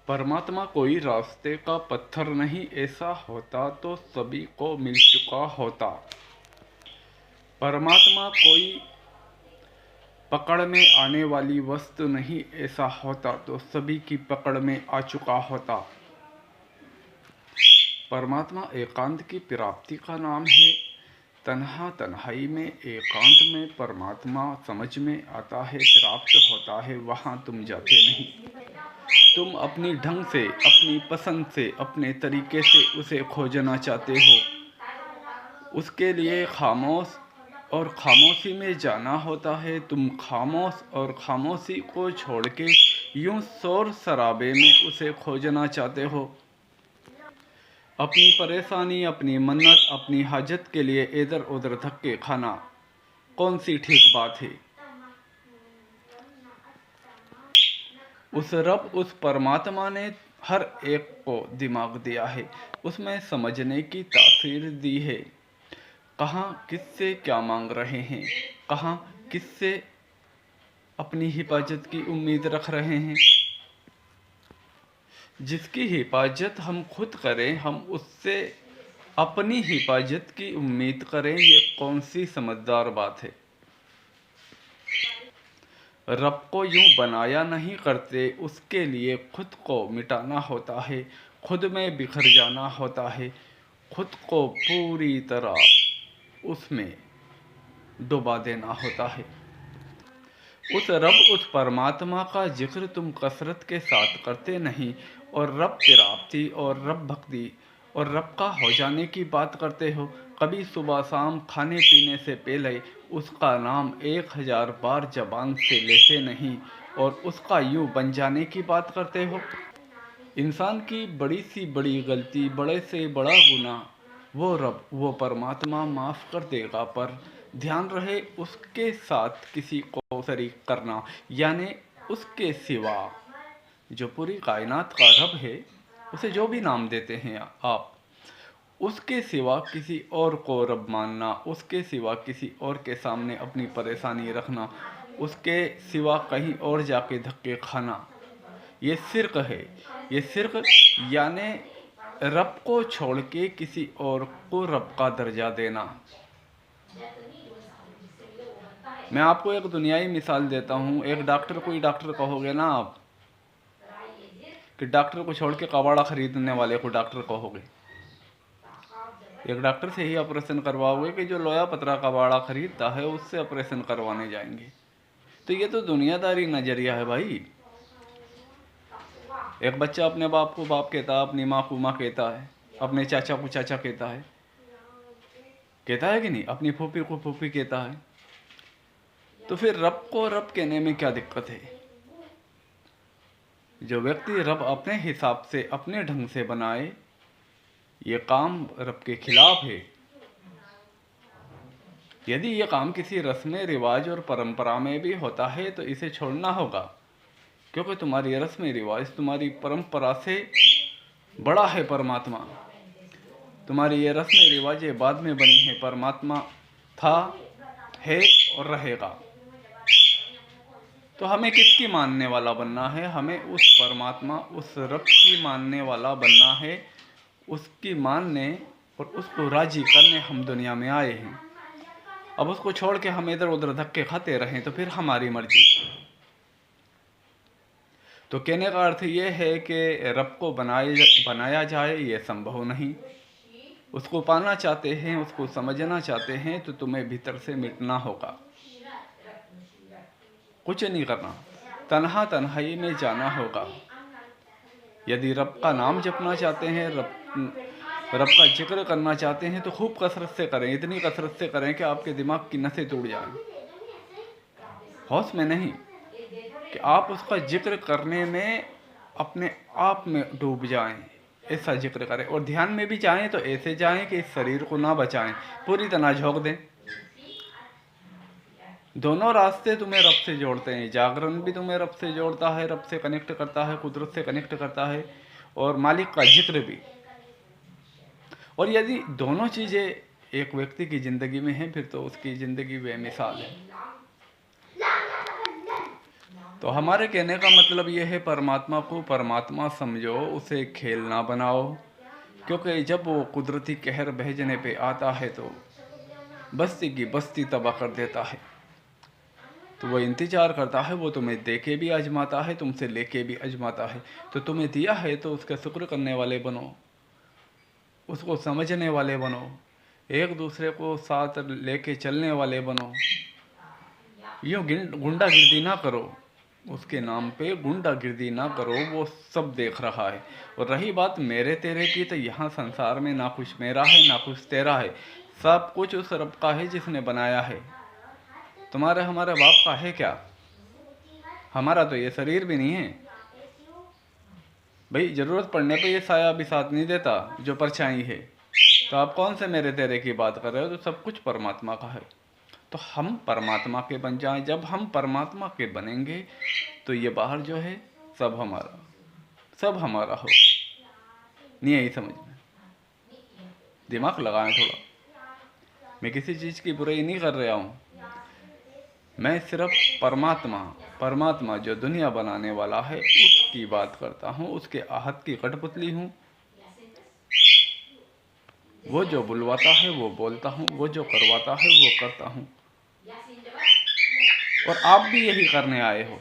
परमात्मा कोई रास्ते का पत्थर नहीं, ऐसा होता तो सभी को मिल चुका होता। परमात्मा कोई पकड़ में आने वाली वस्तु नहीं, ऐसा होता तो सभी की पकड़ में आ चुका होता। परमात्मा एकांत की प्राप्ति का नाम है। तन्हाई में, एकांत में परमात्मा समझ में आता है, प्राप्त होता है। वहाँ तुम जाते नहीं। तुम अपनी ढंग से, अपनी पसंद से, अपने तरीके से उसे खोजना चाहते हो। उसके लिए खामोश और खामोशी में जाना होता है। तुम खामोश और खामोशी को छोड़ के यूं शोर शराबे में उसे खोजना चाहते हो। अपनी परेशानी, अपनी मन्नत, अपनी हाजत के लिए इधर उधर धक्के खाना कौन सी ठीक बात है? उस रब, उस परमात्मा ने हर एक को दिमाग दिया है, उसमें समझने की तासीर दी है। कहाँ किससे क्या मांग रहे हैं, कहाँ किससे अपनी हिफाजत की उम्मीद रख रहे हैं। जिसकी हिफाजत हम खुद करें, हम उससे अपनी हिफाजत की उम्मीद करें, ये कौन सी समझदार बात है? रब को यूं बनाया नहीं करते, उसके लिए खुद को मिटाना होता है, खुद में बिखर जाना होता है, खुद को पूरी तरह उसमें डुबा देना होता है। उस रब, उस परमात्मा का जिक्र तुम कसरत के साथ करते नहीं, और रब प्राप्ति और रब भक्ति और रब का हो जाने की बात करते हो। कभी सुबह शाम खाने पीने से पहले उसका नाम 1000 बार जबान से लेते नहीं, और उसका यूं बन जाने की बात करते हो। इंसान की बड़ी सी बड़ी गलती, बड़े से बड़ा गुनाह वो रब, वो परमात्मा माफ़ कर देगा, पर ध्यान रहे उसके साथ किसी को शरीक करना, यानी उसके सिवा जो पूरी कायनात का रब है, उसे जो भी नाम देते हैं आप, उसके सिवा किसी और को रब मानना, उसके सिवा किसी और के सामने अपनी परेशानी रखना, उसके सिवा कहीं और जाके धक्के खाना, ये शिर्क है। ये शिर्क यानी रब को छोड़ के किसी और को रब का दर्जा देना। मैं आपको एक दुनियावी मिसाल देता हूँ। एक डॉक्टर, कोई डॉक्टर कहोगे ना आप, कि डॉक्टर को छोड़ के कबाड़ा खरीदने वाले को डॉक्टर कहोगे। एक डॉक्टर से ही ऑपरेशन करवाओगे कि जो लोया पतरा कबाड़ा खरीदता है उससे ऑपरेशन करवाने जाएंगे। तो ये तो दुनियादारी नज़रिया है भाई। एक बच्चा अपने बाप को बाप कहता है, अपनी माँ को माँ कहता है, अपने चाचा को चाचा कहता है कि नहीं? अपनी फूफी को फूफी कहता है। तो फिर रब को रब कहने में क्या दिक्कत है? जो व्यक्ति रब अपने हिसाब से, अपने ढंग से बनाए, ये काम रब के खिलाफ है। यदि ये काम किसी रस्म रिवाज और परंपरा में भी होता है तो इसे छोड़ना होगा, क्योंकि तुम्हारी रस्म रिवाज, तुम्हारी परंपरा से बड़ा है परमात्मा। तुम्हारी ये रस्म रिवाजें बाद में बनी है, परमात्मा था, है और रहेगा। तो हमें किसकी मानने वाला बनना है? हमें उस परमात्मा, उस रब की मानने वाला बनना है। उसकी मानने और उसको राजी करने हम दुनिया में आए हैं। अब उसको छोड़ के हम इधर उधर धक्के खाते रहें तो फिर हमारी मर्जी। तो कहने का अर्थ ये है कि रब को बनाया जाए, ये संभव नहीं। उसको पाना चाहते हैं, उसको समझना चाहते हैं, तो तुम्हें भीतर से मिटना होगा, कुछ नहीं करना, तन्हाई में जाना होगा। यदि रब का नाम जपना चाहते हैं, रब का जिक्र करना चाहते हैं, तो खूब कसरत से करें, इतनी कसरत से करें कि आपके दिमाग की नसें टूट जाएं। होश में नहीं, कि आप उसका जिक्र करने में अपने आप में डूब जाएं, ऐसा जिक्र करें। और ध्यान में भी जाएं तो ऐसे जाएं कि इस शरीर को ना बचाएं, पूरी तरह झोंक दें। दोनों रास्ते तुम्हें रब से जोड़ते हैं। जागरण भी तुम्हें रब से जोड़ता है, रब से कनेक्ट करता है, कुदरत से कनेक्ट करता है, और मालिक का जिक्र भी। और यदि दोनों चीज़ें एक व्यक्ति की ज़िंदगी में हैं, फिर तो उसकी ज़िंदगी बेमिसाल है। तो हमारे कहने का मतलब ये है, परमात्मा को परमात्मा समझो, उसे खेल ना बनाओ, क्योंकि जब वो कुदरती कहर भेजने पे आता है तो बस्ती की बस्ती तबाह कर देता है। तो वो इंतज़ार करता है, वो तुम्हें दे के भी आजमाता है, तुमसे लेके भी आजमाता है। तो तुम्हें दिया है तो उसका शुक्र करने वाले बनो, उसको समझने वाले बनो, एक दूसरे को साथ लेके चलने वाले बनो। यूँ गुंडागिर्दी ना करो, उसके नाम पे गुंडागिर्दी ना करो, वो सब देख रहा है। और रही बात मेरे तेरे की, तो यहाँ संसार में ना कुछ मेरा है ना कुछ तेरा है, सब कुछ उस रब का है जिसने बनाया है। तुम्हारे हमारे बाप का है क्या? हमारा तो ये शरीर भी नहीं है भाई, ज़रूरत पड़ने पे ये साया भी साथ नहीं देता जो परछाई है। तो आप कौन से मेरे तेरे की बात कर रहे हो? तो सब कुछ परमात्मा का है। तो हम परमात्मा के बन जाएं। जब हम परमात्मा के बनेंगे तो ये बाहर जो है सब हमारा हो। नहीं यही समझ में, दिमाग लगाएं थोड़ा। मैं किसी चीज़ की बुराई नहीं कर रहा हूँ, मैं सिर्फ परमात्मा जो दुनिया बनाने वाला है उसकी बात करता हूँ, उसके आहत की कठपुतली हूँ। वो जो बुलवाता है वो बोलता हूँ, वो जो करवाता है वो करता हूँ। और आप भी यही करने आए हो।